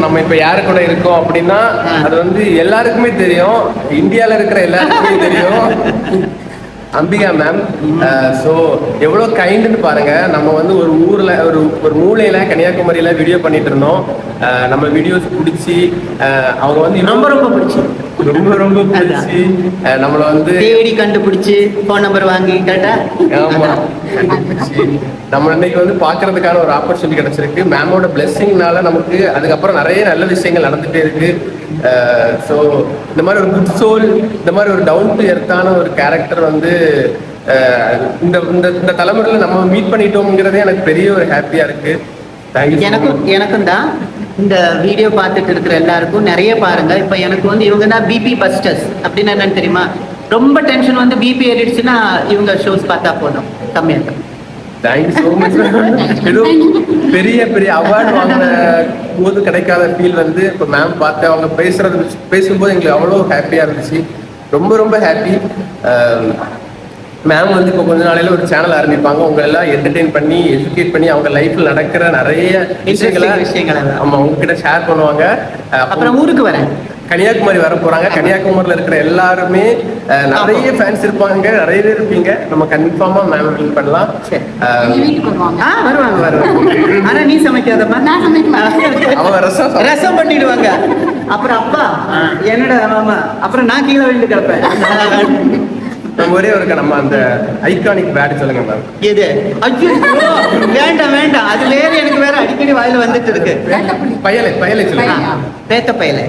நம்ம இப்ப யாரு கூட இருக்கோம் அப்படின்னா அது வந்து எல்லாருக்குமே தெரியும், இந்தியால இருக்கிற எல்லாருக்குமே தெரியும். அம்பிகா மேம். ஸோ எவ்வளோ கைண்டுன்னு பாருங்க. நம்ம வந்து ஒரு ஊர்ல ஒரு மூலையில கன்னியாகுமரியில வீடியோ பண்ணிட்டு இருந்தோம். நம்ம வீடியோஸ் பிடிச்சி அவங்க வந்து ரொம்ப பிடிச்சி நம்மளை வந்து தேடி கண்டுபிடிச்சி ஃபோன் நம்பர் வாங்கி கேட்டா ஆமா கண்டுபிடிச்சி நம்ம இன்னைக்கு வந்து பாக்குறதுக்கான ஒரு ஆப்பர்ச்சுனிட்டி கிடைச்சிருக்கு. மேமோட பிளெஸிங்னால நமக்கு அதுக்கப்புறம் நிறைய நல்ல விஷயங்கள் நடந்துட்டே இருக்கு. ஸோ இந்த மாதிரி ஒரு குட் சோல், இந்த மாதிரி ஒரு டவுன் டு எர்த்தான ஒரு கேரக்டர் வந்து இந்த இந்த தலைமுறையில் நம்ம மீட் பண்ணிட்டோம்ங்கிறதே எனக்கு பெரிய ஒரு ஹாப்பியா இருக்கு. எனக்கும் தான் இந்த வீடியோ பார்த்துட்டு இருக்கிற எல்லாருக்கும் நிறைய பாருங்க. இப்போ எனக்கு வந்து இவங்க தான் பிபி பஸ்டர்ஸ் அப்படின்னு என்னன்னு தெரியுமா? ரொம்ப டென்ஷன் வந்து பிபி ஏறிடுச்சுன்னா இவங்க ஷோஸ் பார்த்தா போதும், கம்மியாக. Thank you so much. ஏதோ பெரிய பெரிய அவார்டு வாங்கின போது கிடைக்காத ஃபீல் வந்து இப்போ மேம் பார்த்து அவங்க பேசும்போது எங்களுக்கு அவ்வளோ ஹாப்பியாக இருந்துச்சு. ரொம்ப ஹாப்பி. மேம் வந்து இப்போ கொஞ்ச நாளையில ஒரு சேனல் ஆரம்பிப்பாங்க. உங்க எல்லாம் என்டர்டெயின் பண்ணி எஜுகேட் பண்ணி அவங்க லைஃப்ல நடக்கிற நிறைய விஷயங்களை அவங்க உங்ககிட்ட ஷேர் பண்ணுவாங்க. அப்புறம் ஊருக்கு வரேன், கன்னியாகுமரி வர போறாங்க. கன்னியாகுமரியில இருக்கிற எல்லாருமே நிறைய ஃபேன்ஸ் இருப்பாங்க, நிறைய பேர் இருப்பீங்க. நம்ம கன்ஃபார்மா மேம் மீட் பண்ணலாம். வருவாங்க. ஆனா நீ சமைக்காதப்பா, அவங்க ரசம் பண்ணிடுவாங்க. அப்புறம் அப்பா என்னடா மாமா, அப்புறம் நான் கீழே விழுந்து கிடப்பேன். நம்ம ஒரே ஒரு நம்ம அந்த ஐகானிக் பேட் சொல்லுங்க மேம். எது? ஐயோ வேண்டாம், அது வேற எனக்கு வேற அடிக்கடி வாயில வந்துட்டு இருக்கு. பயலை சொல்லுங்க. பேத்த பயலை.